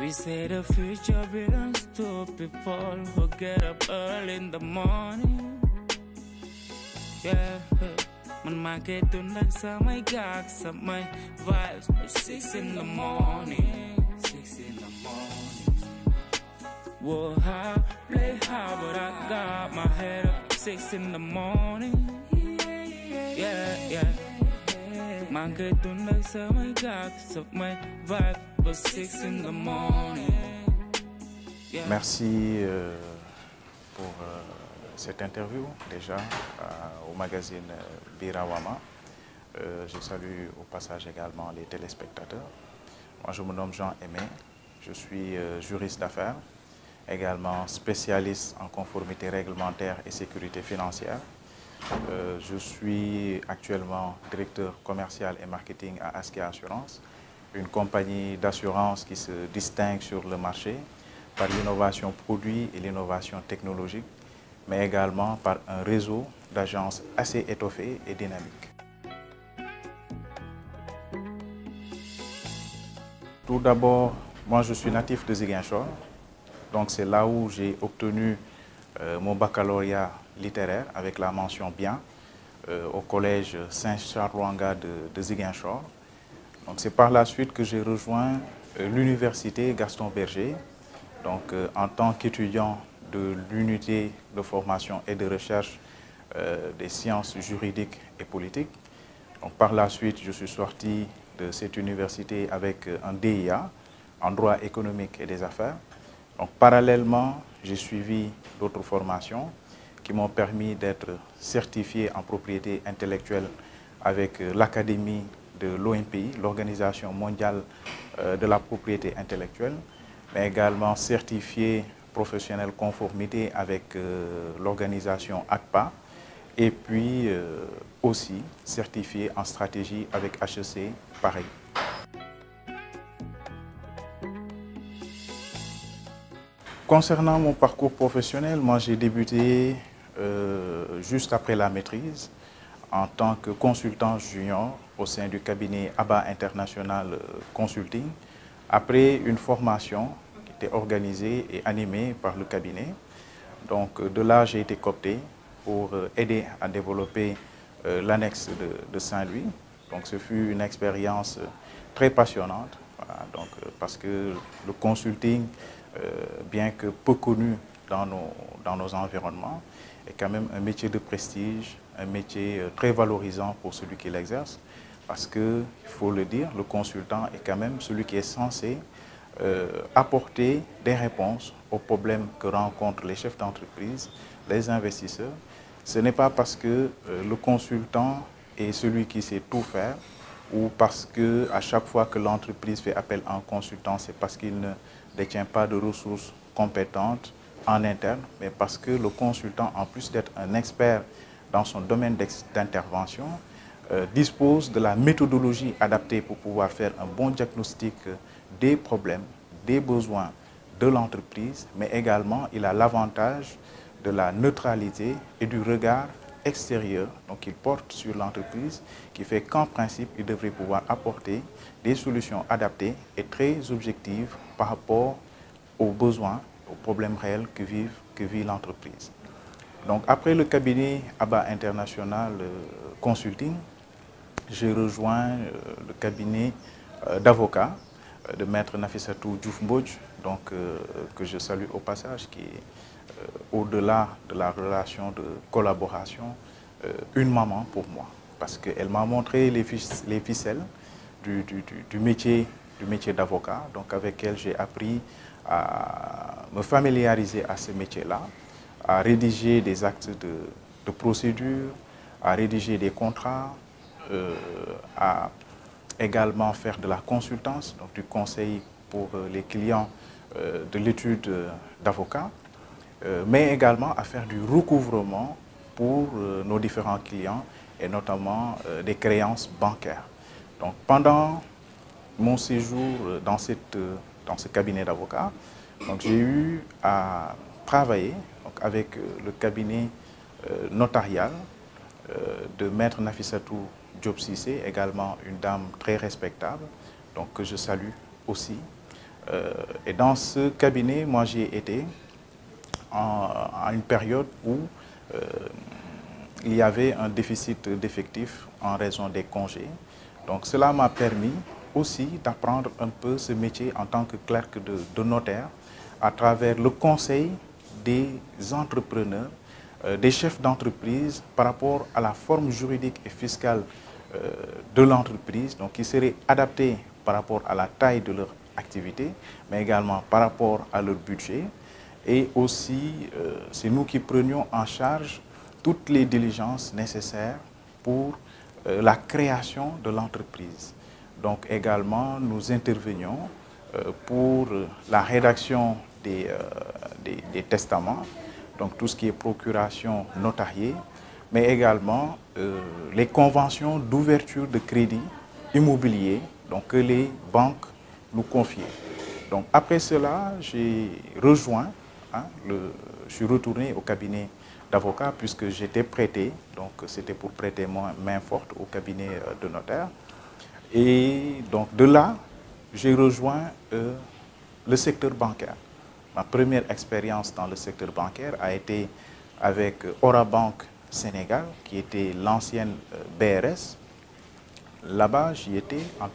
We say the future belongs to people who get up early in the morning. Yeah, man, my get to next my gags up my vibes at 6 in the morning. 6 in the morning. Whoa, high, play high, but I got my head up 6 in the morning. Yeah, yeah. Man, get to next my gags up my vibes at 6 in the morning. Yeah. Merci pour cette interview déjà au magazine Birawama. Je salue au passage également les téléspectateurs. Moi je me nomme Jean Aimé, je suis juriste d'affaires, également spécialiste en conformité réglementaire et sécurité financière. Je suis actuellement directeur commercial et marketing à Aski Assurance, une compagnie d'assurance qui se distingue sur le marché par l'innovation produit et l'innovation technologique, mais également par un réseau d'agences assez étoffé et dynamique. Tout d'abord, moi je suis natif de Ziguinchor, donc c'est là où j'ai obtenu mon baccalauréat littéraire avec la mention bien au collège Saint-Charles-Lwanga de Ziguinchor. Donc c'est par la suite que j'ai rejoint l'université Gaston Berger, donc en tant qu'étudiant de l'unité de formation et de recherche des sciences juridiques et politiques. Donc, par la suite, je suis sorti de cette université avec un DIA en droit économique et des affaires. Donc, parallèlement, j'ai suivi d'autres formations qui m'ont permis d'être certifié en propriété intellectuelle avec l'Académie de l'OMPI, l'Organisation mondiale de la propriété intellectuelle, mais également certifié professionnel conformité avec l'organisation ACPA et puis aussi certifié en stratégie avec HEC Paris. Concernant mon parcours professionnel, moi j'ai débuté juste après la maîtrise en tant que consultant junior au sein du cabinet ABA International Consulting, après une formation organisé et animé par le cabinet. Donc de là, j'ai été coopté pour aider à développer l'annexe de Saint-Louis. Donc ce fut une expérience très passionnante, voilà, donc, parce que le consulting, bien que peu connu dans nos environnements, est quand même un métier de prestige, un métier très valorisant pour celui qui l'exerce, parce que, il faut le dire, le consultant est quand même celui qui est censé apporter des réponses aux problèmes que rencontrent les chefs d'entreprise, les investisseurs. Ce n'est pas parce que le consultant est celui qui sait tout faire ou parce qu'à chaque fois que l'entreprise fait appel à un consultant, c'est parce qu'il ne détient pas de ressources compétentes en interne, mais parce que le consultant, en plus d'être un expert dans son domaine d'intervention, dispose de la méthodologie adaptée pour pouvoir faire un bon diagnostic des problèmes, des besoins de l'entreprise, mais également il a l'avantage de la neutralité et du regard extérieur, donc il porte sur l'entreprise, qui fait qu'en principe, il devrait pouvoir apporter des solutions adaptées et très objectives par rapport aux besoins, aux problèmes réels que vit l'entreprise. Donc après le cabinet ABA International Consulting, j'ai rejoint le cabinet d'avocats de maître Nafissatou Diouf Mbodj, donc que je salue au passage, qui est au-delà de la relation de collaboration, une maman pour moi, parce qu'elle m'a montré les ficelles du métier d'avocat, donc avec elle j'ai appris à me familiariser à ce métier-là, à rédiger des actes de procédure, à rédiger des contrats, à également faire de la consultance, donc du conseil pour les clients de l'étude d'avocat, mais également à faire du recouvrement pour nos différents clients et notamment des créances bancaires. Donc pendant mon séjour dans ce cabinet d'avocat, j'ai eu à travailler donc, avec le cabinet notarial de maître Nafissatou Diop Cissé, également une dame très respectable, donc que je salue aussi. Et dans ce cabinet, moi j'ai été à une période où il y avait un déficit d'effectifs en raison des congés. Donc cela m'a permis aussi d'apprendre un peu ce métier en tant que clerc de notaire à travers le conseil des entrepreneurs, des chefs d'entreprise par rapport à la forme juridique et fiscale de l'entreprise, donc qui serait adaptée par rapport à la taille de leur activité, mais également par rapport à leur budget. Et aussi, c'est nous qui prenions en charge toutes les diligences nécessaires pour la création de l'entreprise. Donc également, nous intervenions pour la rédaction des testaments, donc tout ce qui est procuration notariée, mais également les conventions d'ouverture de crédit immobilier donc, que les banques nous confiaient. Donc après cela, j'ai rejoint, je suis retourné au cabinet d'avocat puisque j'étais prêté, donc c'était pour prêter main forte au cabinet de notaire. Et donc de là, j'ai rejoint le secteur bancaire. Ma première expérience dans le secteur bancaire a été avec Orabank Sénégal, qui était l'ancienne BRS. Là-bas, j'y étais en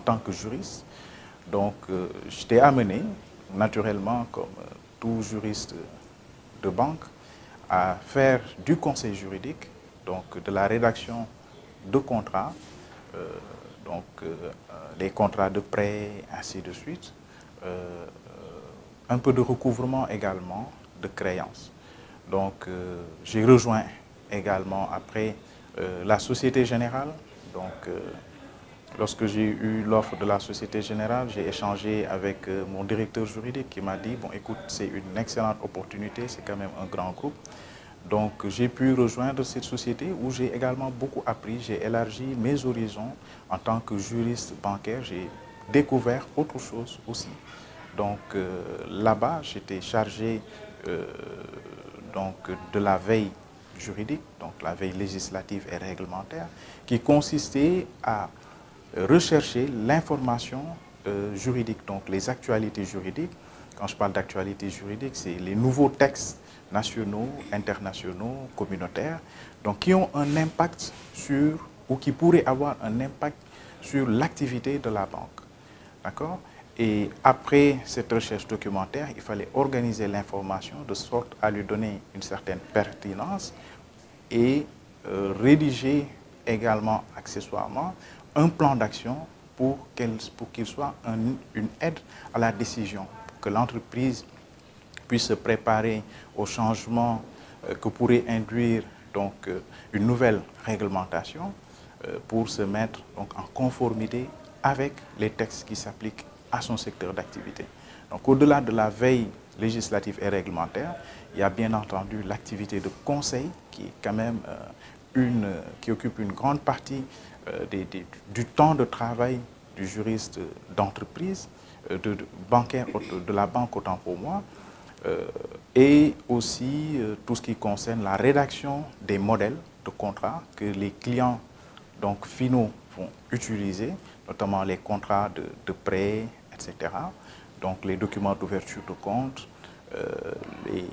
tant que juriste. Donc, j'étais amené, naturellement, comme tout juriste de banque, à faire du conseil juridique, donc de la rédaction de contrats, les contrats de prêt, ainsi de suite, un peu de recouvrement également de créances. Donc, j'ai rejoint également après la Société Générale. Donc, lorsque j'ai eu l'offre de la Société Générale, j'ai échangé avec mon directeur juridique qui m'a dit, bon, écoute, c'est une excellente opportunité, c'est quand même un grand groupe. Donc, j'ai pu rejoindre cette société où j'ai également beaucoup appris, j'ai élargi mes horizons en tant que juriste bancaire, j'ai découvert autre chose aussi. Donc, là-bas, j'étais chargé de la veille juridique, donc la veille législative et réglementaire, qui consistait à rechercher l'information juridique, donc les actualités juridiques. Quand je parle d'actualités juridiques, c'est les nouveaux textes nationaux, internationaux, communautaires, donc qui ont un impact sur, ou qui pourraient avoir un impact sur l'activité de la banque. D'accord ? Et après cette recherche documentaire, il fallait organiser l'information de sorte à lui donner une certaine pertinence et rédiger également accessoirement un plan d'action pour qu'il soit une aide à la décision, pour que l'entreprise puisse se préparer aux changements que pourrait induire donc, une nouvelle réglementation pour se mettre donc, en conformité avec les textes qui s'appliquent à son secteur d'activité. Donc au-delà de la veille législative et réglementaire, il y a bien entendu l'activité de conseil qui est quand même qui occupe une grande partie du temps de travail du juriste d'entreprise, bancaire, de la banque autant pour moi, et aussi tout ce qui concerne la rédaction des modèles de contrats que les clients donc, finaux vont utiliser, notamment les contrats de prêt, etc. Donc les documents d'ouverture de compte, les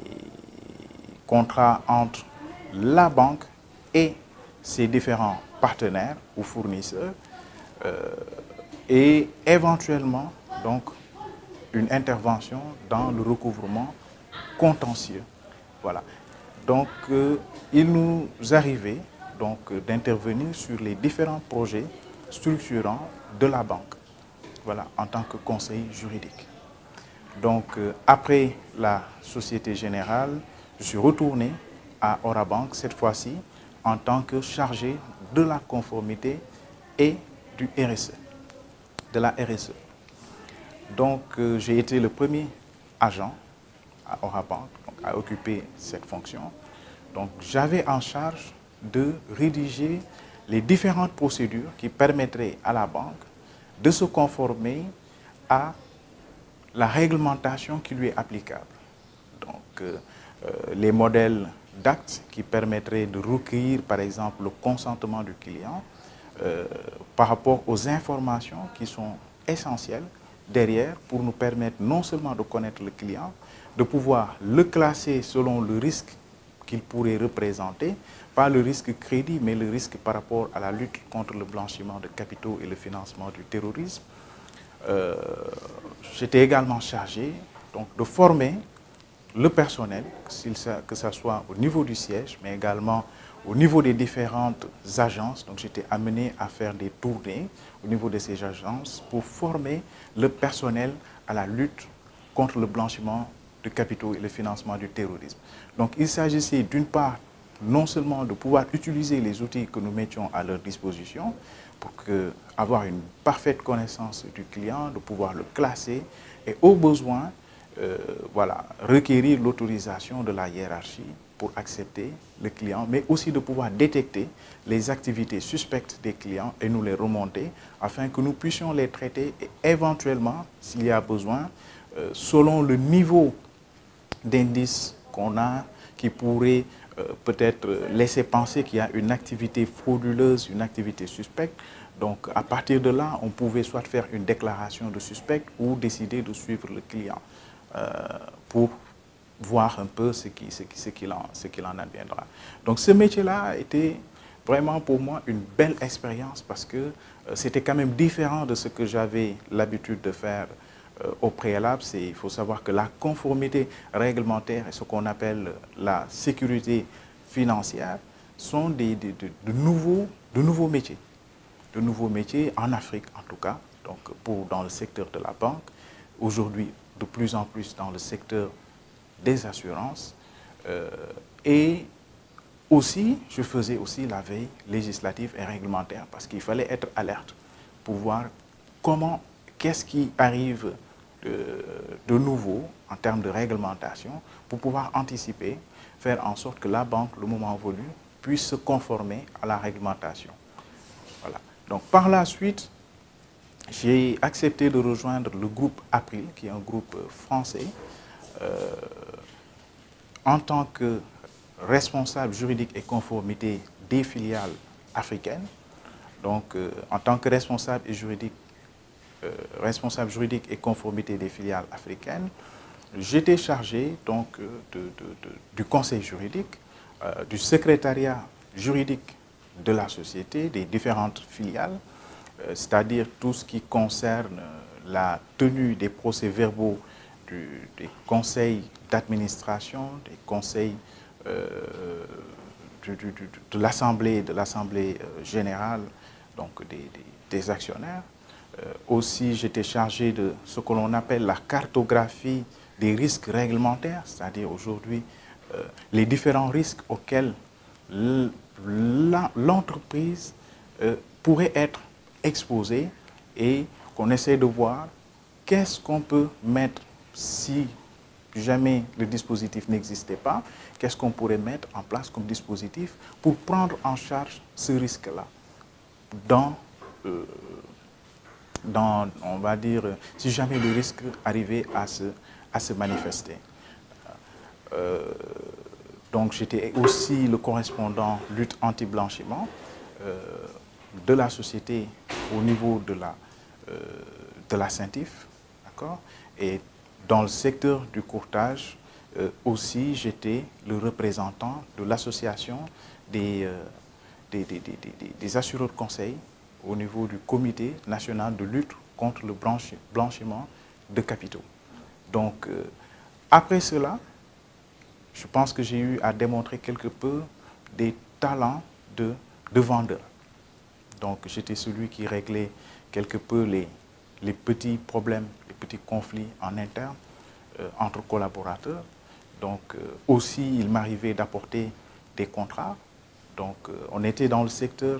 contrats entre la banque et ses différents partenaires ou fournisseurs, et éventuellement donc une intervention dans le recouvrement contentieux. Voilà. Donc il nous arrivait donc d'intervenir sur les différents projets structurants de la banque. Voilà, en tant que conseil juridique. Donc, après la Société Générale, je suis retourné à Orabank, cette fois-ci, en tant que chargé de la conformité et du RSE, de la RSE. Donc, j'ai été le premier agent à Orabank à occuper cette fonction. Donc, j'avais en charge de rédiger les différentes procédures qui permettraient à la banque de se conformer à la réglementation qui lui est applicable. Donc, les modèles d'actes qui permettraient de recueillir, par exemple, le consentement du client par rapport aux informations qui sont essentielles derrière pour nous permettre non seulement de connaître le client, de pouvoir le classer selon le risque qu'il pourrait représenter, pas le risque crédit, mais le risque par rapport à la lutte contre le blanchiment de capitaux et le financement du terrorisme. J'étais également chargé donc, de former le personnel, que ce soit au niveau du siège, mais également au niveau des différentes agences. Donc j'étais amené à faire des tournées au niveau de ces agences pour former le personnel à la lutte contre le blanchiment de capitaux et le financement du terrorisme. Donc il s'agissait d'une part non seulement de pouvoir utiliser les outils que nous mettions à leur disposition pour avoir une parfaite connaissance du client, de pouvoir le classer et au besoin voilà, requérir l'autorisation de la hiérarchie pour accepter le client, mais aussi de pouvoir détecter les activités suspectes des clients et nous les remonter afin que nous puissions les traiter et éventuellement, s'il y a besoin, selon le niveau d'indice qu'on a, qui pourrait peut-être laisser penser qu'il y a une activité frauduleuse, une activité suspecte. Donc à partir de là, on pouvait soit faire une déclaration de suspect ou décider de suivre le client pour voir un peu ce qu'il en adviendra. Donc ce métier-là a été vraiment pour moi une belle expérience parce que c'était quand même différent de ce que j'avais l'habitude de faire au préalable. Il faut savoir que la conformité réglementaire et ce qu'on appelle la sécurité financière sont de nouveaux métiers. De nouveaux métiers en Afrique en tout cas, donc dans le secteur de la banque, aujourd'hui de plus en plus dans le secteur des assurances et aussi, je faisais aussi la veille législative et réglementaire parce qu'il fallait être alerte pour voir qu'est-ce qui arrive de nouveau en termes de réglementation pour pouvoir anticiper, faire en sorte que la banque, le moment venu, puisse se conformer à la réglementation. Voilà. Donc par la suite, j'ai accepté de rejoindre le groupe April, qui est un groupe français, en tant que responsable juridique et conformité des filiales africaines. Donc, en tant que responsable juridique et conformité des filiales africaines, j'étais chargé donc du conseil juridique, du secrétariat juridique de la société, des différentes filiales, c'est-à-dire tout ce qui concerne la tenue des procès-verbaux des conseils d'administration, des conseils de l'Assemblée générale, donc des actionnaires. Aussi, j'étais chargé de ce que l'on appelle la cartographie des risques réglementaires, c'est-à-dire aujourd'hui les différents risques auxquels l'entreprise pourrait être exposée et qu'on essaie de voir qu'est-ce qu'on peut mettre si jamais le dispositif n'existait pas, qu'est-ce qu'on pourrait mettre en place comme dispositif pour prendre en charge ce risque-là on va dire, si jamais le risque arrivait à se manifester. Donc j'étais aussi le correspondant lutte anti-blanchiment de la société au niveau de la CENTIF, d'accord? Et dans le secteur du courtage, aussi j'étais le représentant de l'association des assureurs de conseil au niveau du comité national de lutte contre le blanchiment de capitaux. Donc, après cela, je pense que j'ai eu à démontrer quelque peu des talents de vendeur. Donc, j'étais celui qui réglait quelque peu les petits problèmes, les petits conflits en interne entre collaborateurs. Donc, aussi, il m'arrivait d'apporter des contrats. Donc, on était dans le secteur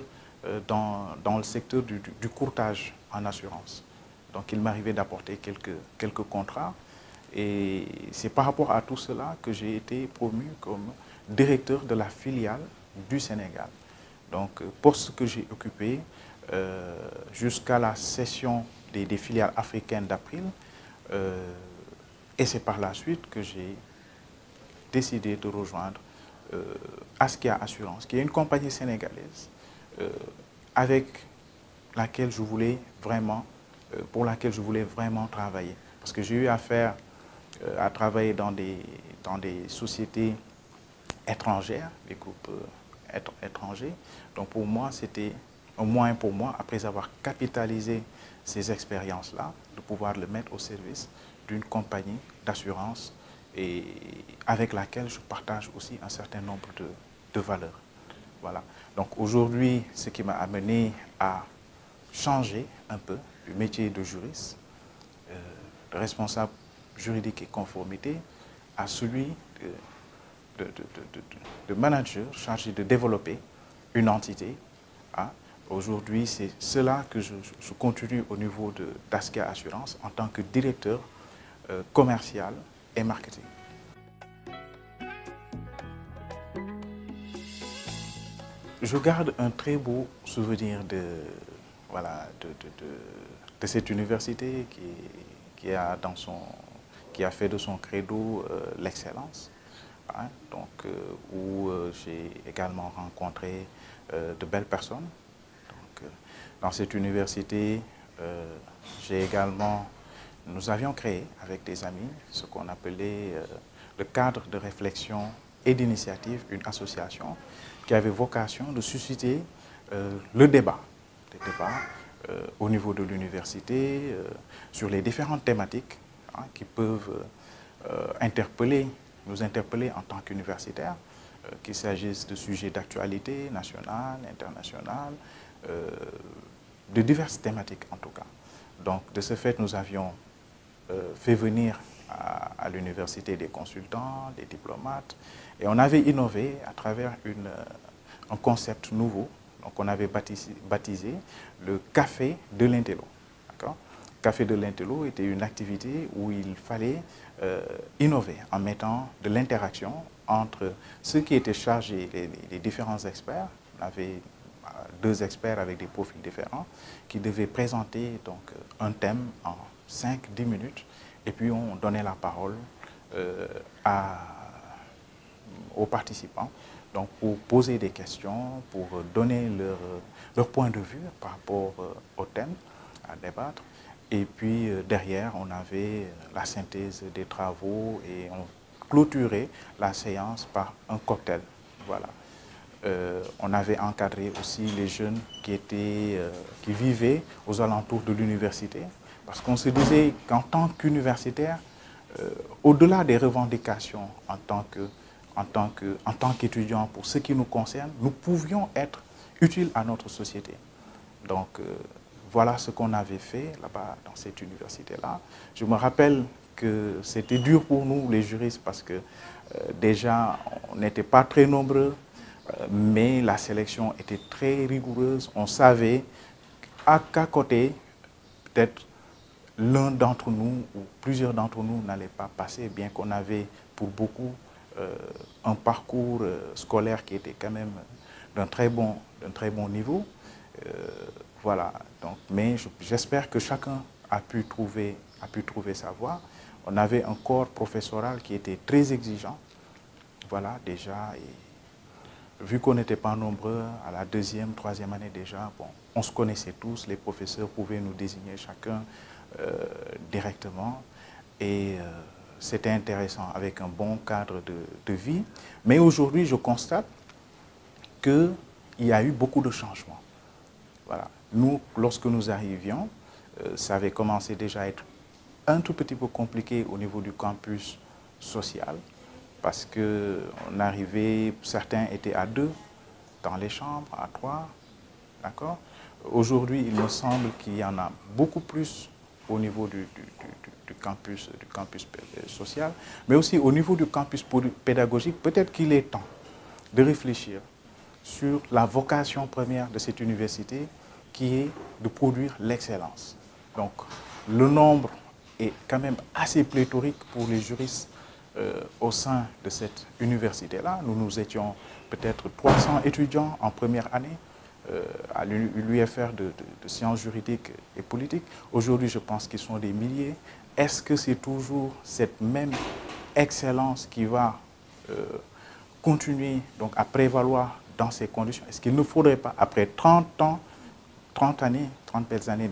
du courtage en assurance. Donc, il m'arrivait d'apporter quelques contrats. Et c'est par rapport à tout cela que j'ai été promu comme directeur de la filiale du Sénégal. Donc, poste que j'ai occupé jusqu'à la cession des filiales africaines d'April. Et c'est par la suite que j'ai décidé de rejoindre Askia Assurance, qui est une compagnie sénégalaise avec laquelle je voulais vraiment pour laquelle je voulais vraiment travailler. Parce que j'ai eu affaire à travailler dans des sociétés étrangères, des groupes étrangers. Donc pour moi, c'était un moyen pour moi, après avoir capitalisé ces expériences-là, de pouvoir le mettre au service d'une compagnie d'assurance et avec laquelle je partage aussi un certain nombre de valeurs. Voilà. Donc aujourd'hui, ce qui m'a amené à changer un peu du métier de juriste, de responsable juridique et conformité, à celui de manager chargé de développer une entité. Hein. Aujourd'hui, c'est cela que je continue au niveau d'Askia Assurance en tant que directeur commercial et marketing. Je garde un très beau souvenir voilà, de cette université qui a fait de son credo l'excellence. Hein, donc, où j'ai également rencontré de belles personnes. Donc, dans cette université, nous avions créé avec des amis ce qu'on appelait le cadre de réflexion et d'initiative, une association qui avait vocation de susciter le débat au niveau de l'université sur les différentes thématiques hein, qui peuvent nous interpeller en tant qu'universitaires, qu'il s'agisse de sujets d'actualité nationale, internationale, de diverses thématiques en tout cas. Donc de ce fait, nous avions fait venir à l'université des consultants, des diplomates, et on avait innové à travers un concept nouveau, donc on avait baptisé le Café de l'Intello. Café de l'Intello était une activité où il fallait innover en mettant de l'interaction entre ceux qui étaient chargés, les différents experts. On avait 2 experts avec des profils différents qui devaient présenter donc, un thème en 5-10 minutes et puis on donnait la parole aux participants donc pour poser des questions, pour donner leur point de vue par rapport au thème à débattre. Et puis derrière, on avait la synthèse des travaux et on clôturait la séance par un cocktail. Voilà. On avait encadré aussi les jeunes qui vivaient aux alentours de l'université, parce qu'on se disait qu'en tant qu'universitaire, au-delà des revendications en tant qu'étudiants, pour ce qui nous concerne, nous pouvions être utiles à notre société. Donc, voilà ce qu'on avait fait là-bas dans cette université-là. Je me rappelle que c'était dur pour nous, les juristes, parce que déjà, on n'était pas très nombreux, mais la sélection était très rigoureuse. On savait qu'à côté, peut-être l'un d'entre nous ou plusieurs d'entre nous n'allaient pas passer, bien qu'on avait pour beaucoup un parcours scolaire qui était quand même d'un très bon niveau. Voilà, donc, mais j'espère que chacun a pu trouver sa voie. On avait un corps professoral qui était très exigeant, voilà, déjà, et vu qu'on n'était pas nombreux, à la 2e, 3e année déjà, bon, on se connaissait tous, les professeurs pouvaient nous désigner chacun directement, et c'était intéressant, avec un bon cadre de vie. Mais aujourd'hui, je constate qu'il y a eu beaucoup de changements. Voilà. Nous, lorsque nous arrivions, ça avait commencé déjà à être un tout petit peu compliqué au niveau du campus social, parce qu'on arrivait, certains étaient à 2 dans les chambres, à 3, d'accord? Aujourd'hui, il me semble qu'il y en a beaucoup plus au niveau du campus social, mais aussi au niveau du campus pédagogique. Peut-être qu'il est temps de réfléchir sur la vocation première de cette université, qui est de produire l'excellence. Donc, le nombre est quand même assez pléthorique pour les juristes au sein de cette université-là. Nous étions peut-être 300 étudiants en première année à l'UFR de sciences juridiques et politiques. Aujourd'hui, je pense qu'ils sont des milliers. Est-ce que c'est toujours cette même excellence qui va continuer donc, à prévaloir dans ces conditions? Est-ce qu'il ne faudrait pas, après 30 belles années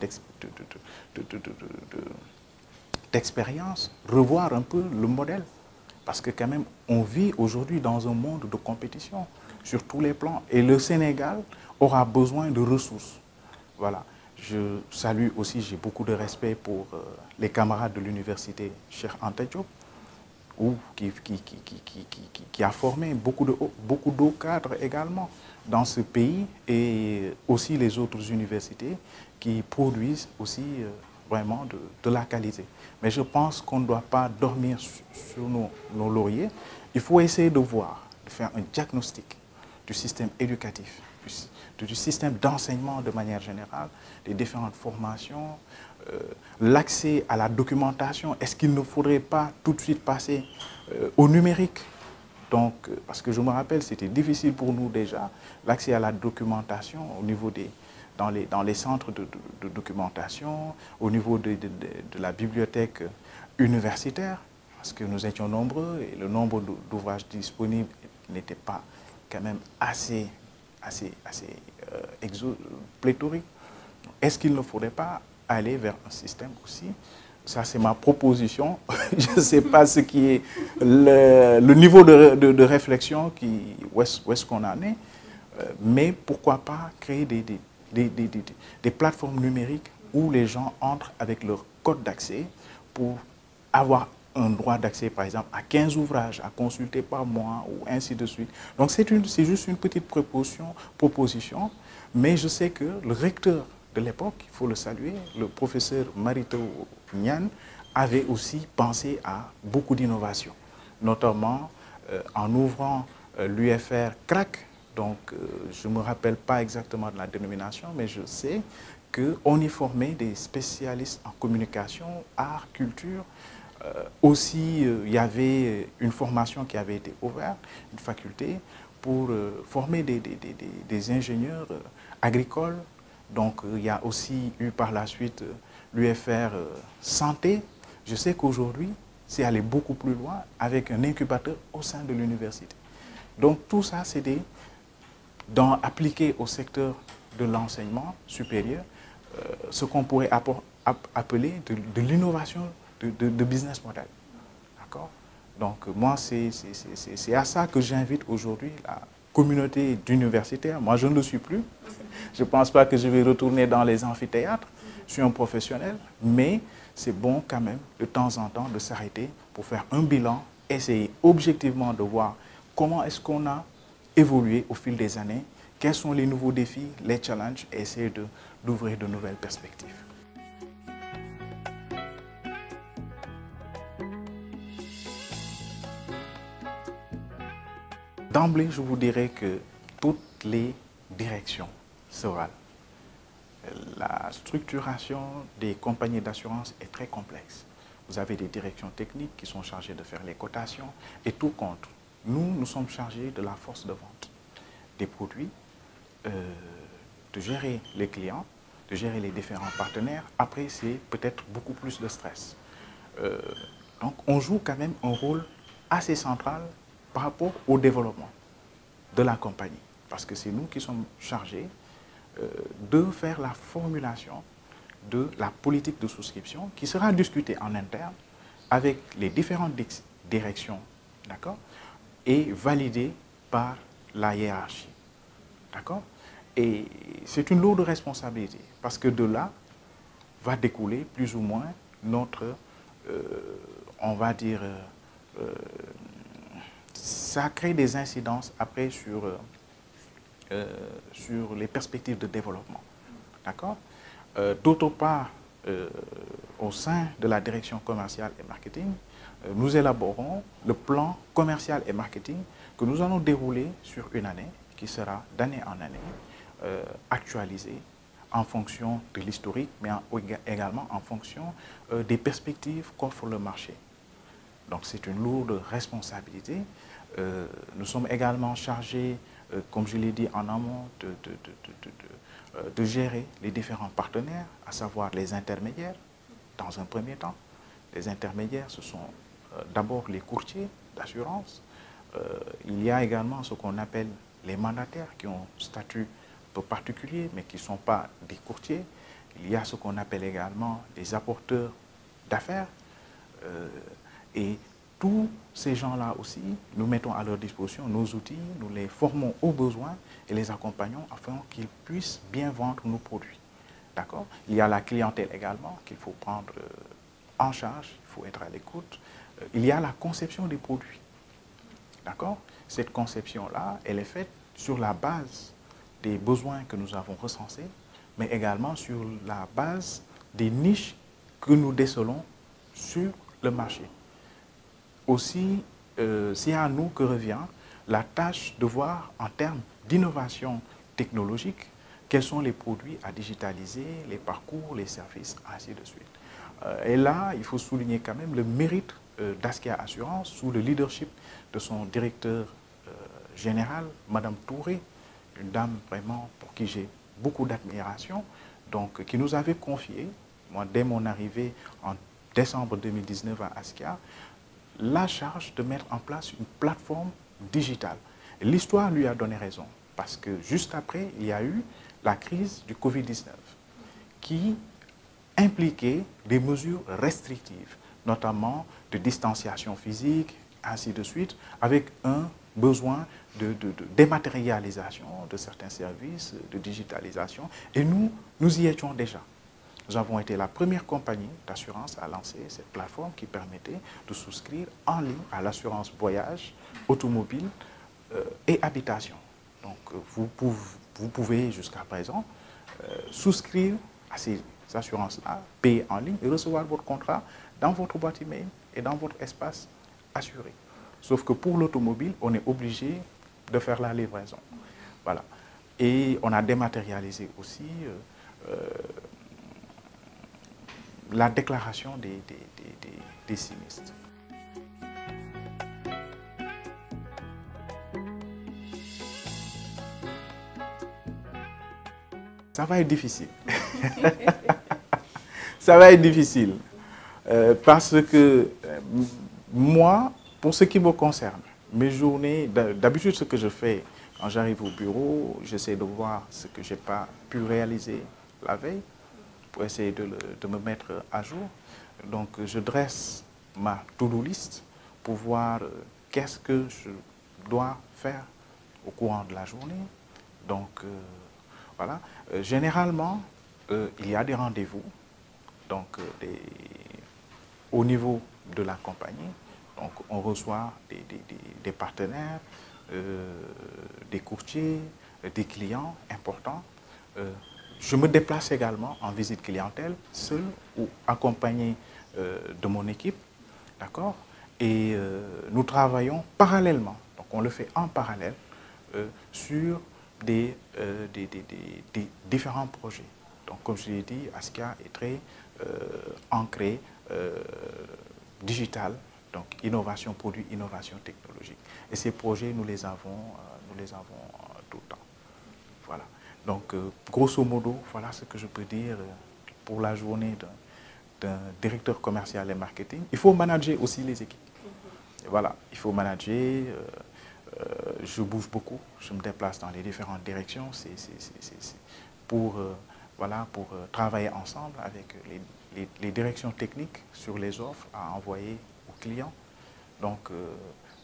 d'expérience, revoir un peu le modèle. Parce que quand même, on vit aujourd'hui dans un monde de compétition sur tous les plans. Et le Sénégal aura besoin de ressources. Voilà. Je salue aussi, j'ai beaucoup de respect pour les camarades de l'université Cheikh Anta Diop, qui a formé beaucoup d'hauts cadres également dans ce pays, et aussi les autres universités qui produisent aussi vraiment de la qualité. Mais je pense qu'on ne doit pas dormir sur nos lauriers. Il faut essayer de voir, de faire un diagnostic du système éducatif, du système d'enseignement de manière générale, des différentes formations, l'accès à la documentation. Est-ce qu'il ne faudrait pas tout de suite passer au numérique? Donc, parce que je me rappelle, c'était difficile pour nous déjà, l'accès à la documentation au niveau dans les centres de documentation, au niveau de la bibliothèque universitaire, parce que nous étions nombreux et le nombre d'ouvrages disponibles n'était pas quand même assez pléthorique. Est-ce qu'il ne faudrait pas aller vers un système aussi? Ça, c'est ma proposition. Je ne sais pas ce qui est le niveau de réflexion, où est-ce qu'on en est, mais pourquoi pas créer des plateformes numériques où les gens entrent avec leur code d'accès pour avoir un droit d'accès, par exemple, à 15 ouvrages à consulter par mois, ou ainsi de suite. Donc, c'est juste une petite proposition, mais je sais que le recteur de l'époque, il faut le saluer, le professeur Marito Niane, avait aussi pensé à beaucoup d'innovations, notamment en ouvrant l'UFR CRAC. Donc, je ne me rappelle pas exactement de la dénomination, mais je sais qu'on y formait des spécialistes en communication, art, culture. Aussi, il y avait une formation qui avait été ouverte, une faculté, pour former des ingénieurs agricoles. Donc, il y a aussi eu par la suite l'UFR Santé. Je sais qu'aujourd'hui, c'est aller beaucoup plus loin avec un incubateur au sein de l'université. Donc, tout ça, c'est appliqué au secteur de l'enseignement supérieur, ce qu'on pourrait appeler de l'innovation de business model. D'accord? Donc, moi, c'est à ça que j'invite aujourd'hui la communauté d'universitaires. Moi, je ne le suis plus. Je ne pense pas que je vais retourner dans les amphithéâtres. Je suis un professionnel, mais c'est bon quand même, de temps en temps, de s'arrêter pour faire un bilan, essayer objectivement de voir comment est-ce qu'on a évolué au fil des années, quels sont les nouveaux défis, les challenges, et essayer d'ouvrir de nouvelles perspectives. D'emblée, je vous dirais que toutes les directions seront. La structuration des compagnies d'assurance est très complexe. Vous avez des directions techniques qui sont chargées de faire les cotations et tout compte. Nous sommes chargés de la force de vente des produits, de gérer les clients, de gérer les différents partenaires. Après, c'est peut-être beaucoup plus de stress. Donc, on joue quand même un rôle assez central par rapport au développement de la compagnie. Parce que c'est nous qui sommes chargés de faire la formulation de la politique de souscription qui sera discutée en interne avec les différentes directions, d'accord, et validée par la hiérarchie. D'accord? Et c'est une lourde responsabilité parce que de là va découler plus ou moins notre, on va dire, ça crée des incidences après sur les perspectives de développement. D'accord? D'autre part, au sein de la direction commerciale et marketing, nous élaborons le plan commercial et marketing que nous allons dérouler sur une année, qui sera d'année en année actualisé en fonction de l'historique, mais également en fonction des perspectives qu'offre le marché. Donc c'est une lourde responsabilité. Nous sommes également chargés, comme je l'ai dit en amont, de gérer les différents partenaires, à savoir les intermédiaires, dans un premier temps. Les intermédiaires, ce sont d'abord les courtiers d'assurance. Il y a également ce qu'on appelle les mandataires qui ont statut peu particulier, mais qui ne sont pas des courtiers. Il y a ce qu'on appelle également les apporteurs d'affaires. Et tous ces gens-là aussi, nous mettons à leur disposition nos outils, nous les formons aux besoins et les accompagnons afin qu'ils puissent bien vendre nos produits. D'accord? Il y a la clientèle également qu'il faut prendre en charge, il faut être à l'écoute. Il y a la conception des produits. D'accord? Cette conception-là, elle est faite sur la base des besoins que nous avons recensés, mais également sur la base des niches que nous décelons sur le marché. Aussi, c'est à nous que revient la tâche de voir en termes d'innovation technologique quels sont les produits à digitaliser, les parcours, les services, ainsi de suite. Et là, il faut souligner quand même le mérite d'Askia Assurance sous le leadership de son directeur général, Madame Touré, une dame vraiment pour qui j'ai beaucoup d'admiration, donc qui nous avait confié, moi dès mon arrivée en décembre 2019 à Askia, la charge de mettre en place une plateforme digitale. L'histoire lui a donné raison, parce que juste après, il y a eu la crise du Covid-19 qui impliquait des mesures restrictives, notamment de distanciation physique, ainsi de suite, avec un besoin de dématérialisation de certains services, de digitalisation. Et nous y étions déjà. Nous avons été la première compagnie d'assurance à lancer cette plateforme qui permettait de souscrire en ligne à l'assurance voyage, automobile et habitation. Donc vous pouvez jusqu'à présent souscrire à ces assurances-là, payer en ligne et recevoir votre contrat dans votre boîte email et dans votre espace assuré. Sauf que pour l'automobile, on est obligé de faire la livraison. Voilà. Et on a dématérialisé aussi la déclaration des sinistres. Ça va être difficile. Ça va être difficile. Parce que moi, pour ce qui me concerne, mes journées, d'habitude ce que je fais quand j'arrive au bureau, j'essaie de voir ce que je n'ai pas pu réaliser la veille pour essayer de me mettre à jour. Donc je dresse ma to-do list pour voir qu'est-ce que je dois faire au courant de la journée. Donc voilà. Généralement, il y a des rendez-vous donc, au niveau de la compagnie. Donc on reçoit des partenaires, des courtiers, des clients importants. Je me déplace également en visite clientèle, seul ou accompagné de mon équipe, d'accord? Et nous travaillons parallèlement, donc on le fait en parallèle, sur des différents projets. Donc comme je l'ai dit, Askia est très ancré digital, donc innovation produit, innovation technologique. Et ces projets, nous les avons tout le temps. Voilà. Donc, grosso modo, voilà ce que je peux dire pour la journée d'un directeur commercial et marketing. Il faut manager aussi les équipes. Et voilà, il faut manager. Je bouge beaucoup, je me déplace dans les différentes directions. C'est pour, voilà, pour travailler ensemble avec les directions techniques sur les offres à envoyer aux clients. Donc,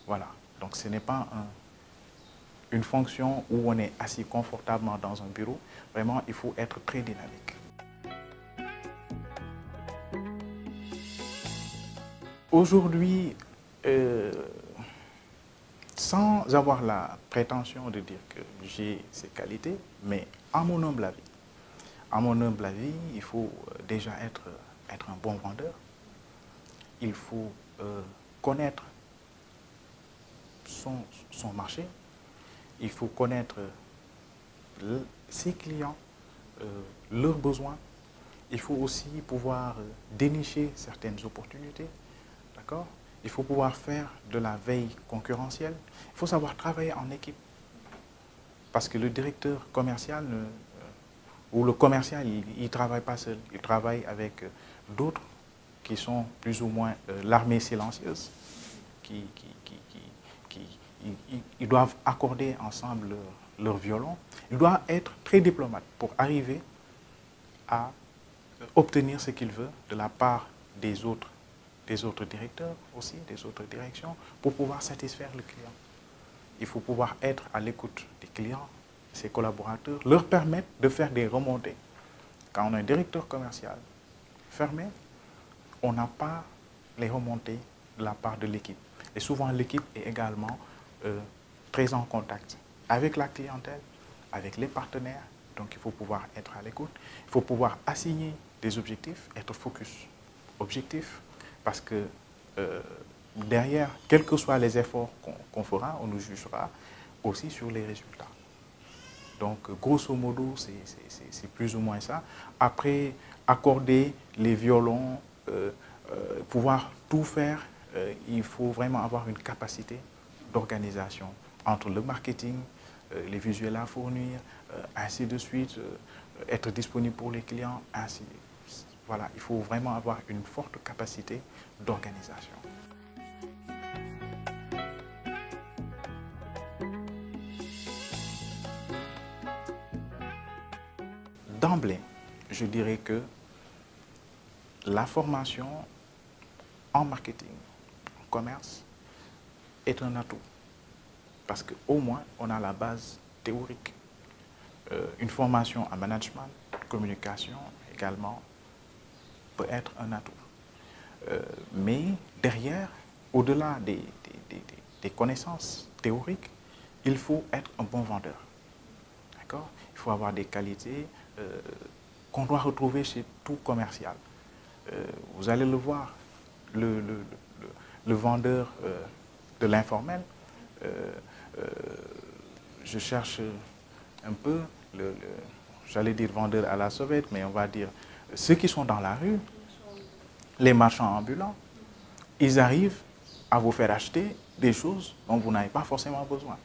voilà. Donc, ce n'est pas une fonction où on est assis confortablement dans un bureau. Vraiment, il faut être très dynamique. Aujourd'hui, sans avoir la prétention de dire que j'ai ces qualités, mais à mon humble avis, il faut déjà être un bon vendeur. Il faut connaître son marché. Il faut connaître ses clients, leurs besoins. Il faut aussi pouvoir dénicher certaines opportunités. D'accord ? Il faut pouvoir faire de la veille concurrentielle. Il faut savoir travailler en équipe. Parce que le directeur commercial ou le commercial, il ne travaille pas seul. Il travaille avec d'autres qui sont plus ou moins l'armée silencieuse, ils doivent accorder ensemble leur violon. Ils doivent être très diplomates pour arriver à obtenir ce qu'il veut de la part des autres directeurs aussi, des autres directions, pour pouvoir satisfaire le client. Il faut pouvoir être à l'écoute des clients, ses collaborateurs, leur permettre de faire des remontées. Quand on a un directeur commercial fermé, on n'a pas les remontées de la part de l'équipe. Et souvent, l'équipe est également très en contact avec la clientèle, avec les partenaires. Donc, il faut pouvoir être à l'écoute. Il faut pouvoir assigner des objectifs, être focus objectif, parce que derrière, quels que soient les efforts qu'on fera, on nous jugera aussi sur les résultats. Donc, grosso modo, c'est plus ou moins ça. Après, accorder les violons, pouvoir tout faire, il faut vraiment avoir une capacité d'organisation entre le marketing, les visuels à fournir, ainsi de suite, être disponible pour les clients, ainsi. Voilà, il faut vraiment avoir une forte capacité d'organisation. D'emblée, je dirais que la formation en marketing, en commerce, est un atout. Parce qu'au moins, on a la base théorique. Une formation en management, communication également peut être un atout. Mais derrière, au-delà des connaissances théoriques, il faut être un bon vendeur. D'accord ? Il faut avoir des qualités qu'on doit retrouver chez tout commercial. Vous allez le voir, le vendeur de l'informel, je cherche un peu, j'allais dire vendeur à la sauvette, mais on va dire ceux qui sont dans la rue, les marchands ambulants, ils arrivent à vous faire acheter des choses dont vous n'avez pas forcément besoin.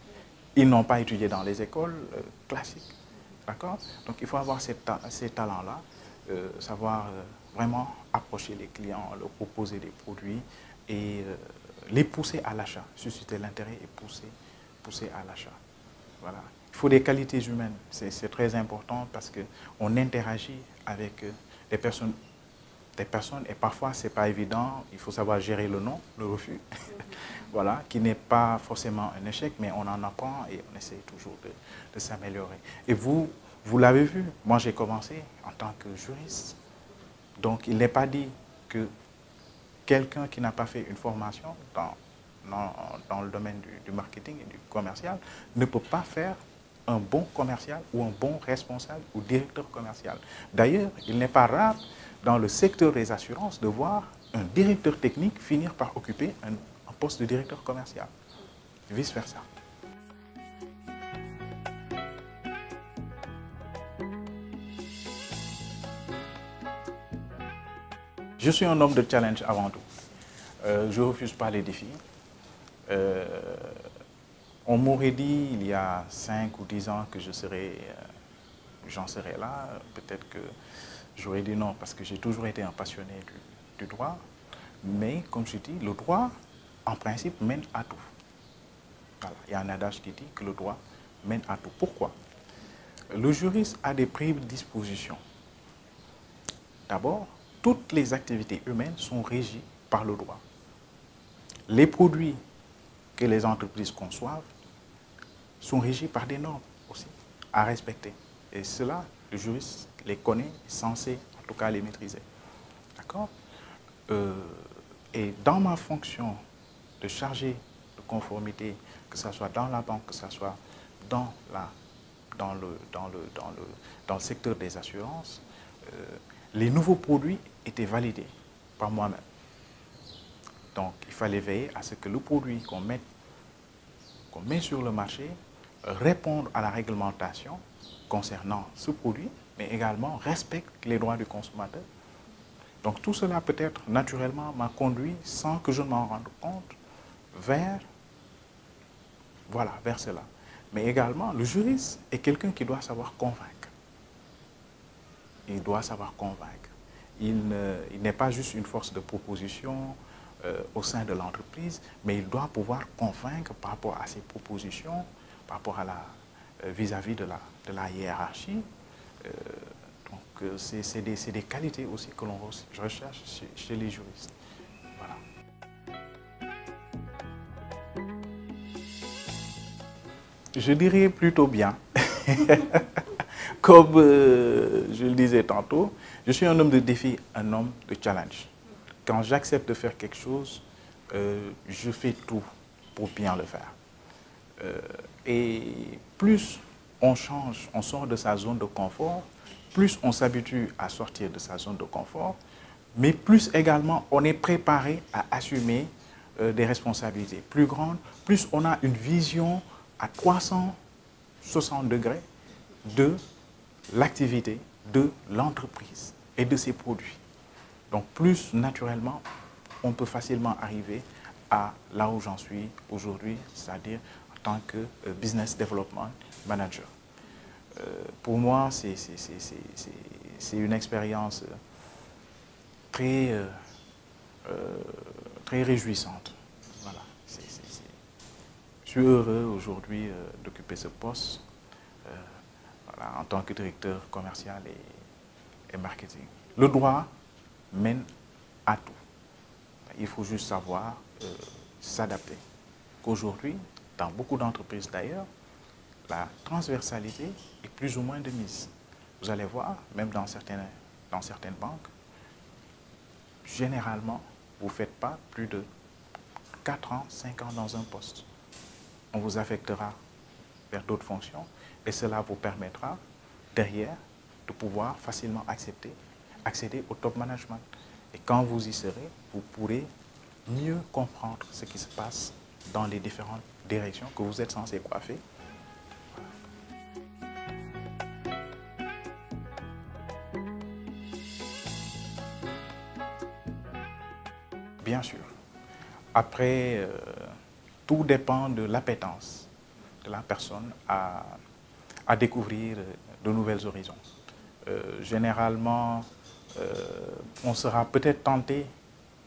Ils n'ont pas étudié dans les écoles classiques. D'accord ? Donc il faut avoir ces talents-là, savoir vraiment approcher les clients, leur proposer des produits et les pousser à l'achat, susciter l'intérêt et pousser à l'achat. Voilà. Il faut des qualités humaines, c'est très important parce qu'on interagit avec des personnes et parfois ce n'est pas évident, il faut savoir gérer le non, le refus, voilà, qui n'est pas forcément un échec, mais on en apprend et on essaie toujours de s'améliorer. Et vous l'avez vu, moi j'ai commencé en tant que juriste, donc il n'est pas dit que quelqu'un qui n'a pas fait une formation dans le domaine du marketing et du commercial ne peut pas faire un bon commercial ou un bon responsable ou directeur commercial. D'ailleurs, il n'est pas rare dans le secteur des assurances de voir un directeur technique finir par occuper un poste de directeur commercial, vice-versa. Je suis un homme de challenge avant tout. Je ne refuse pas les défis. On m'aurait dit il y a 5 ou 10 ans que j'en serais là. Peut-être que j'aurais dit non parce que j'ai toujours été un passionné du droit. Mais comme je dis, le droit, en principe, mène à tout. Voilà. Il y a un adage qui dit que le droit mène à tout. Pourquoi? Le juriste a des prédispositions. D'abord, toutes les activités humaines sont régies par le droit. Les produits que les entreprises conçoivent sont régis par des normes aussi à respecter. Et cela, le juriste les connaît, est censé en tout cas les maîtriser. D'accord? Et dans ma fonction de chargé de conformité, que ce soit dans la banque, que ce soit dans le secteur des assurances, les nouveaux produits étaient validés par moi-même. Donc, il fallait veiller à ce que le produit qu'on met sur le marché réponde à la réglementation concernant ce produit, mais également respecte les droits du consommateur. Donc, tout cela peut-être naturellement m'a conduit, sans que je m'en rende compte, vers cela. Mais également, le juriste est quelqu'un qui doit savoir convaincre. Il doit savoir convaincre. Il n'est pas juste une force de proposition au sein de l'entreprise, mais il doit pouvoir convaincre par rapport à ses propositions, par rapport à vis-à-vis de la hiérarchie. Donc, c'est des qualités aussi que l'on recherche chez les juristes. Voilà. Je dirais plutôt bien. Comme je le disais tantôt, je suis un homme de défi, un homme de challenge. Quand j'accepte de faire quelque chose, je fais tout pour bien le faire. Et plus on change, on sort de sa zone de confort, plus on s'habitue à sortir de sa zone de confort, mais plus également on est préparé à assumer des responsabilités plus grandes, plus on a une vision à 360 degrés de l'activité, de l'entreprise et de ses produits. Donc plus naturellement, on peut facilement arriver à là où j'en suis aujourd'hui, c'est-à-dire en tant que Business Development Manager. Pour moi, c'est une expérience très, très réjouissante. Voilà. Je suis heureux aujourd'hui d'occuper ce poste voilà, en tant que directeur commercial et marketing. Le droit mène à tout. Il faut juste savoir s'adapter. Qu'aujourd'hui, dans beaucoup d'entreprises d'ailleurs, la transversalité est plus ou moins de mise. Vous allez voir, même dans certaines banques, généralement, vous ne faites pas plus de 4 ans, 5 ans dans un poste. On vous affectera vers d'autres fonctions et cela vous permettra, derrière, de pouvoir facilement accéder au top management. Et quand vous y serez, vous pourrez mieux comprendre ce qui se passe dans les différentes directions que vous êtes censé coiffer. Bien sûr. Après, tout dépend de l'appétence de la personne à découvrir de nouvelles horizons. Généralement, on sera peut-être tenté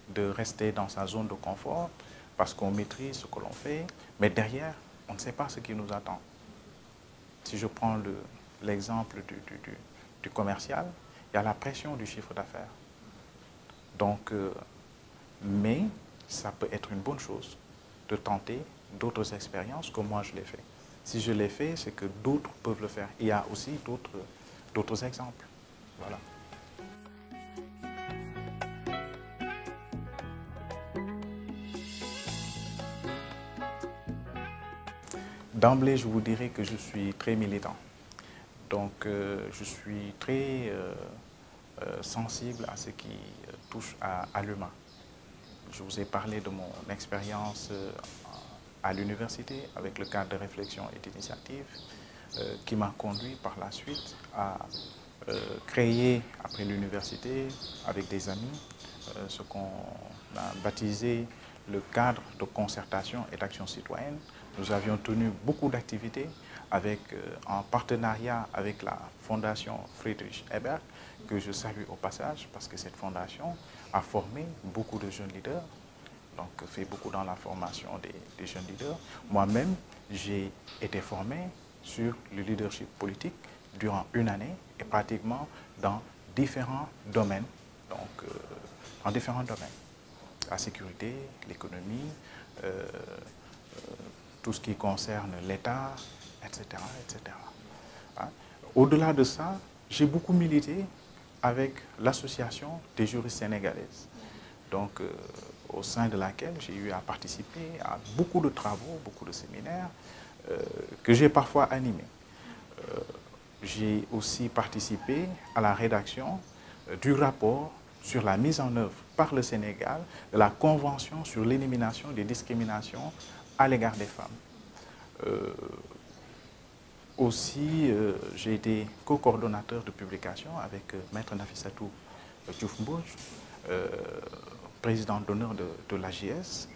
de rester dans sa zone de confort parce qu'on maîtrise ce que l'on fait, mais derrière, on ne sait pas ce qui nous attend. Si je prends l'exemple du commercial, il y a la pression du chiffre d'affaires. Donc, mais ça peut être une bonne chose de tenter d'autres expériences comme moi je l'ai fait. Si je l'ai fait, c'est que d'autres peuvent le faire. Il y a aussi d'autres exemples. Voilà. D'emblée, je vous dirais que je suis très militant. Donc, je suis très sensible à ce qui touche à l'humain. Je vous ai parlé de mon expérience à l'université avec le cadre de réflexion et d'initiative qui m'a conduit par la suite à créer, après l'université, avec des amis, ce qu'on a baptisé le cadre de concertation et d'action citoyenne. Nous avions tenu beaucoup d'activités en partenariat avec la Fondation Friedrich Ebert, que je salue au passage parce que cette fondation a formé beaucoup de jeunes leaders, donc fait beaucoup dans la formation des jeunes leaders. Moi-même, j'ai été formé sur le leadership politique durant une année et pratiquement dans différents domaines, la sécurité, l'économie, tout ce qui concerne l'État, etc., etc. Hein? Au-delà de ça, j'ai beaucoup milité avec l'association des juristes sénégalaises, donc au sein de laquelle j'ai eu à participer à beaucoup de travaux, beaucoup de séminaires que j'ai parfois animés. J'ai aussi participé à la rédaction du rapport sur la mise en œuvre par le Sénégal de la Convention sur l'élimination des discriminations à l'égard des femmes. Aussi, j'ai été co-coordonnateur de publication avec Maître Nafissatou Diouf Mbodj, président d'honneur de l'AGS,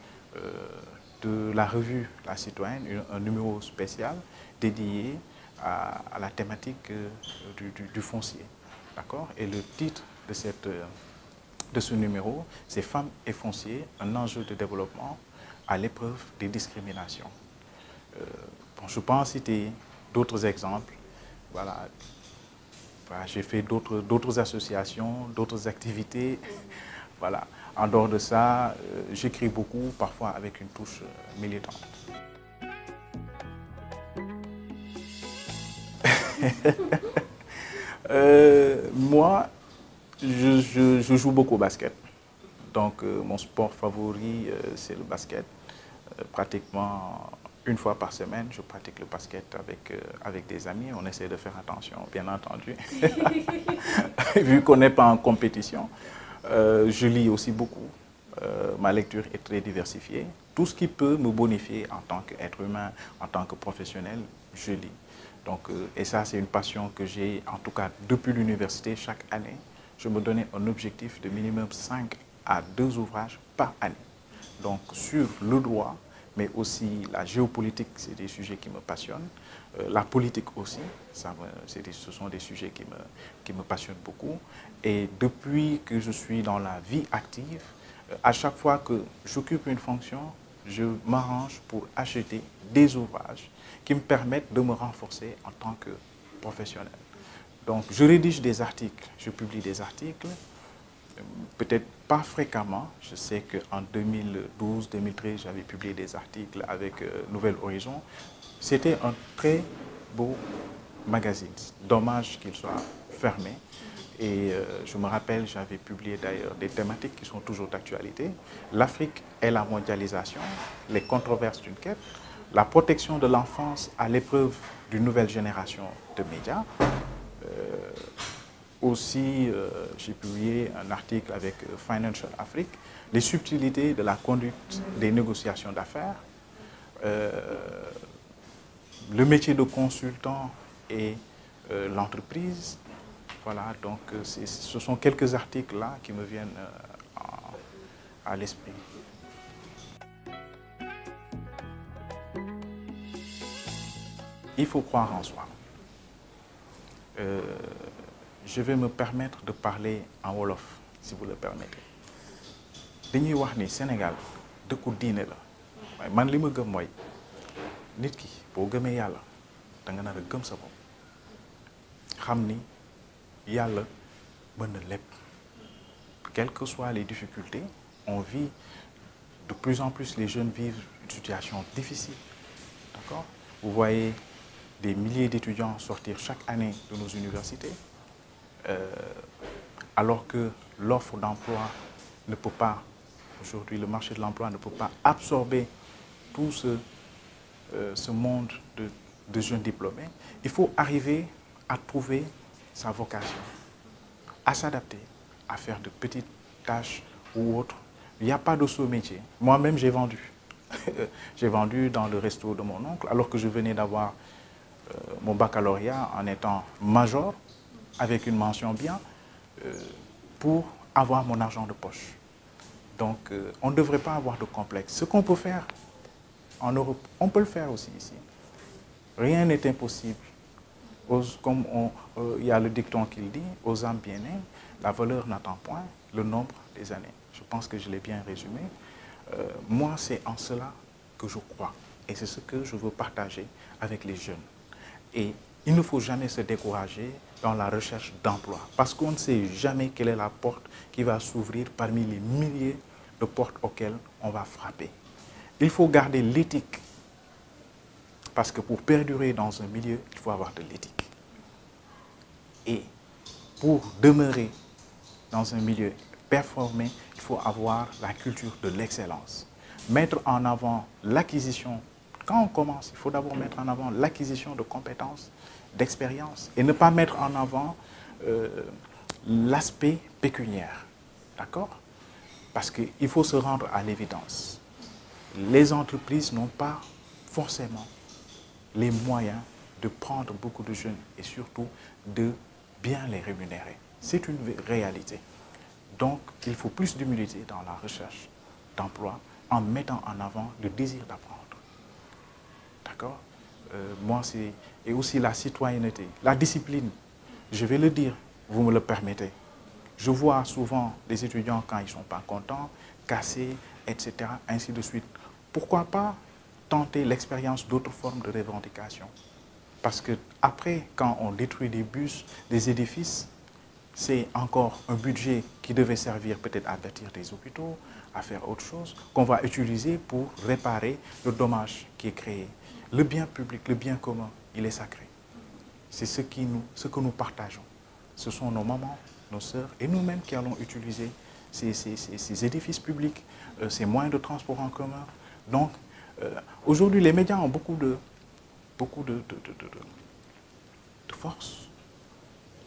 de la revue La Citoyenne, un numéro spécial dédié à la thématique du foncier. D'accord? Et le titre de ce numéro, c'est Femmes et foncier, un enjeu de développement à l'épreuve des discriminations. Bon, je peux en citer d'autres exemples. Voilà. Voilà, j'ai fait d'autres associations, d'autres activités. Voilà. En dehors de ça, j'écris beaucoup, parfois avec une touche militante. Moi, je joue beaucoup au basket. Donc, mon sport favori, c'est le basket. Pratiquement une fois par semaine, je pratique le basket avec des amis. On essaie de faire attention, bien entendu, vu qu'on n'est pas en compétition. Je lis aussi beaucoup. Ma lecture est très diversifiée. Tout ce qui peut me bonifier en tant qu'être humain, en tant que professionnel, je lis. Donc, et ça, c'est une passion que j'ai, en tout cas, depuis l'université. Chaque année, je me donnais un objectif de minimum 5 à 2 ouvrages par année. Donc, sur le droit, mais aussi la géopolitique, c'est des sujets qui me passionnent. La politique aussi, ce sont des sujets qui me passionnent beaucoup. Et depuis que je suis dans la vie active, à chaque fois que j'occupe une fonction, je m'arrange pour acheter des ouvrages qui me permettent de me renforcer en tant que professionnel. Donc, je rédige des articles, je publie des articles, peut-être pas fréquemment. Je sais qu'en 2012-2013, j'avais publié des articles avec Nouvel Horizon. C'était un très beau magazine. Dommage qu'il soit fermé. Et je me rappelle, j'avais publié d'ailleurs des thématiques qui sont toujours d'actualité. L'Afrique et la mondialisation, les controverses d'une quête, la protection de l'enfance à l'épreuve d'une nouvelle génération de médias. Aussi, j'ai publié un article avec Financial Afrique, les subtilités de la conduite des négociations d'affaires, le métier de consultant et l'entreprise. Voilà, donc ce sont quelques articles là qui me viennent à l'esprit. Il faut croire en soi. Je vais me permettre de parler en wolof, si vous le permettez. dañuy wax ni Sénégal dëkku diine la waaye man li ma gëm mooy nit ki boo gëmee yàlla da nga nar a gëm sa bopp xam ni yàlla mën na lépp. Quelles que soient les difficultés, on vit de plus en plus, les jeunes vivent une situation difficile. D'accord? Vous voyez des milliers d'étudiants sortir chaque année de nos universités, alors que l'offre d'emploi ne peut pas, aujourd'hui le marché de l'emploi ne peut pas absorber tout ce monde de jeunes diplômés. Il faut arriver à trouver sa vocation, à s'adapter, à faire de petites tâches ou autres. Il n'y a pas de saut métier. Moi-même, j'ai vendu. J'ai vendu dans le resto de mon oncle, alors que je venais d'avoir mon baccalauréat en étant major, avec une mention bien, pour avoir mon argent de poche. Donc, on ne devrait pas avoir de complexe. Ce qu'on peut faire en Europe, on peut le faire aussi ici. Rien n'est impossible. Comme il y a le dicton qui dit, aux âmes bien nées, la valeur n'attend point le nombre des années. Je pense que je l'ai bien résumé. Moi, c'est en cela que je crois. Et c'est ce que je veux partager avec les jeunes. Et il ne faut jamais se décourager dans la recherche d'emploi. Parce qu'on ne sait jamais quelle est la porte qui va s'ouvrir parmi les milliers de portes auxquelles on va frapper. Il faut garder l'éthique. Parce que pour perdurer dans un milieu, il faut avoir de l'éthique. Et pour demeurer dans un milieu performé, il faut avoir la culture de l'excellence. Mettre en avant l'acquisition. Quand on commence, il faut d'abord mettre en avant l'acquisition de compétences, d'expérience, et ne pas mettre en avant l'aspect pécuniaire. D'accord? Parce qu'il faut se rendre à l'évidence. Les entreprises n'ont pas forcément les moyens de prendre beaucoup de jeunes et surtout de bien les rémunérer. C'est une réalité. Donc, il faut plus d'humilité dans la recherche d'emploi en mettant en avant le désir d'apprendre. D'accord? Moi, c'est... Et aussi la citoyenneté, la discipline. Je vais le dire, vous me le permettez. Je vois souvent des étudiants, quand ils ne sont pas contents, cassés, etc., ainsi de suite. Pourquoi pas tenter l'expérience d'autres formes de revendication? Parce que après, quand on détruit des bus, des édifices, c'est encore un budget qui devait servir peut-être à bâtir des hôpitaux, à faire autre chose, qu'on va utiliser pour réparer le dommage qui est créé. Le bien public, le bien commun, il est sacré. C'est ce que nous partageons. Ce sont nos mamans, nos sœurs et nous-mêmes qui allons utiliser ces édifices publics, ces moyens de transport en commun. Donc, aujourd'hui, les médias ont beaucoup de force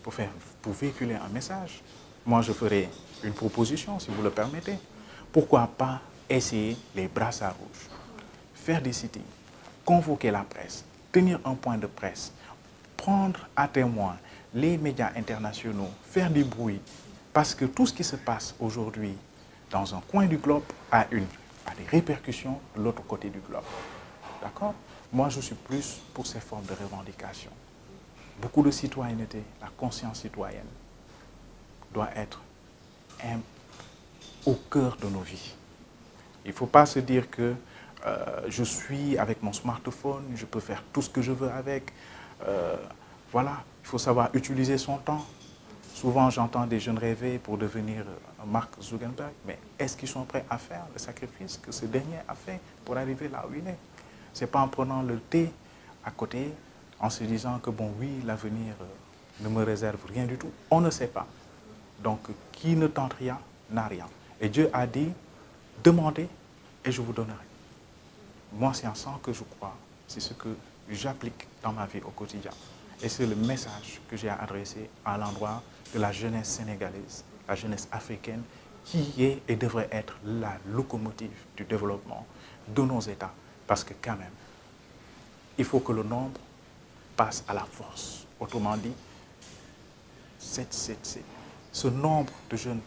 pour véhiculer un message. Moi, je ferai une proposition, si vous le permettez. Pourquoi pas essayer les brassards rouges, faire des sittings, convoquer la presse, tenir un point de presse, prendre à témoin les médias internationaux, faire du bruit, parce que tout ce qui se passe aujourd'hui dans un coin du globe a des répercussions de l'autre côté du globe. D'accord? Moi, je suis plus pour ces formes de revendication. Beaucoup de citoyenneté, la conscience citoyenne doit être au cœur de nos vies. Il ne faut pas se dire que je suis avec mon smartphone, je peux faire tout ce que je veux avec. Voilà, il faut savoir utiliser son temps. Souvent, j'entends des jeunes rêver pour devenir Mark Zuckerberg, mais est-ce qu'ils sont prêts à faire le sacrifice que ce dernier a fait pour arriver là où il est? Ce n'est pas en prenant le thé à côté, en se disant que bon, oui, l'avenir ne me réserve rien du tout. On ne sait pas. Donc, qui ne tente rien, n'a rien. Et Dieu a dit, demandez et je vous donnerai. Moi, c'est en ça que je crois. C'est ce que j'applique dans ma vie au quotidien. Et c'est le message que j'ai à adresser à l'endroit de la jeunesse sénégalaise, la jeunesse africaine, qui est et devrait être la locomotive du développement de nos États. Parce que quand même, il faut que le nombre passe à la force. Autrement dit, ce nombre de jeunes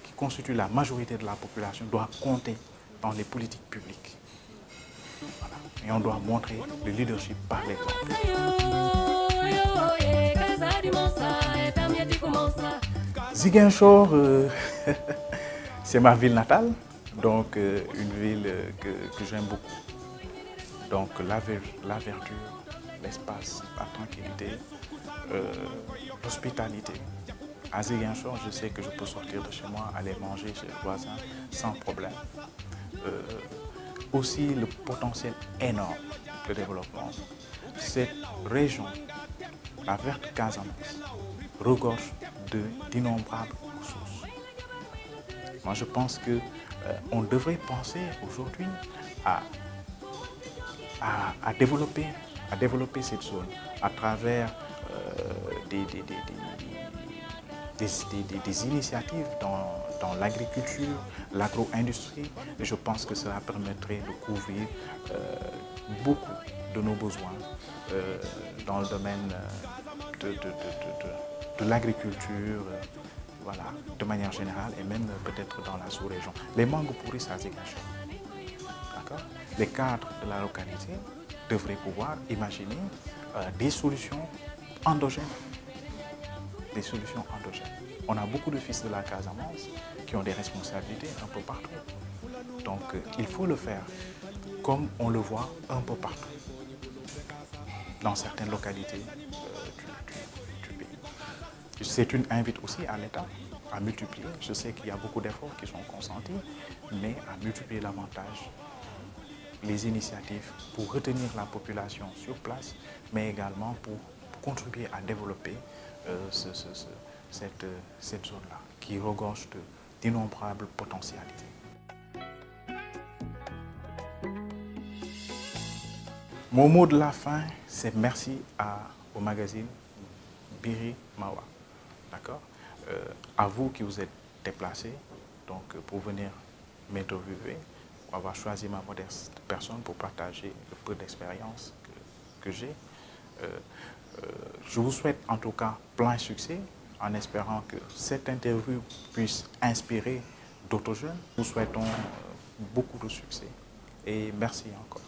qui constituent la majorité de la population doit compter dans les politiques publiques. Voilà. Et on doit montrer le leadership par l'exemple. Ziguinchor, c'est ma ville natale, donc une ville que j'aime beaucoup. Donc la verdure, l'espace, la tranquillité, l'hospitalité. À Ziguinchor, je sais que je peux sortir de chez moi, aller manger chez le voisin sans problème. Aussi le potentiel énorme de développement. Cette région, la verte Casamance, regorge d'innombrables ressources. Moi, je pense qu'on devrait penser aujourd'hui à développer cette zone à travers des initiatives dans l'agriculture, l'agro-industrie. Et je pense que cela permettrait de couvrir beaucoup de nos besoins dans le domaine de l'agriculture, voilà, de manière générale, et même peut-être dans la sous-région. Les mangues pourrissent à Ziguinchor. D'accord? Les cadres de la localité devraient pouvoir imaginer des solutions endogènes. Des solutions endogènes. On a beaucoup de fils de la Casamance qui ont des responsabilités un peu partout. Donc il faut le faire comme on le voit un peu partout dans certaines localités du pays. C'est une invite aussi à l'État à multiplier. Je sais qu'il y a beaucoup d'efforts qui sont consentis, mais à multiplier davantage les initiatives pour retenir la population sur place, mais également pour contribuer à développer cette zone-là, qui regorge d'innombrables potentialités. Mon mot de la fin, c'est merci au magazine Biri Mawa. D'accord? À vous qui vous êtes déplacés donc, pour venir m'interviewer, pour avoir choisi ma modeste personne pour partager le peu d'expérience que j'ai. Je vous souhaite en tout cas plein succès en espérant que cette interview puisse inspirer d'autres jeunes. Nous souhaitons beaucoup de succès et merci encore.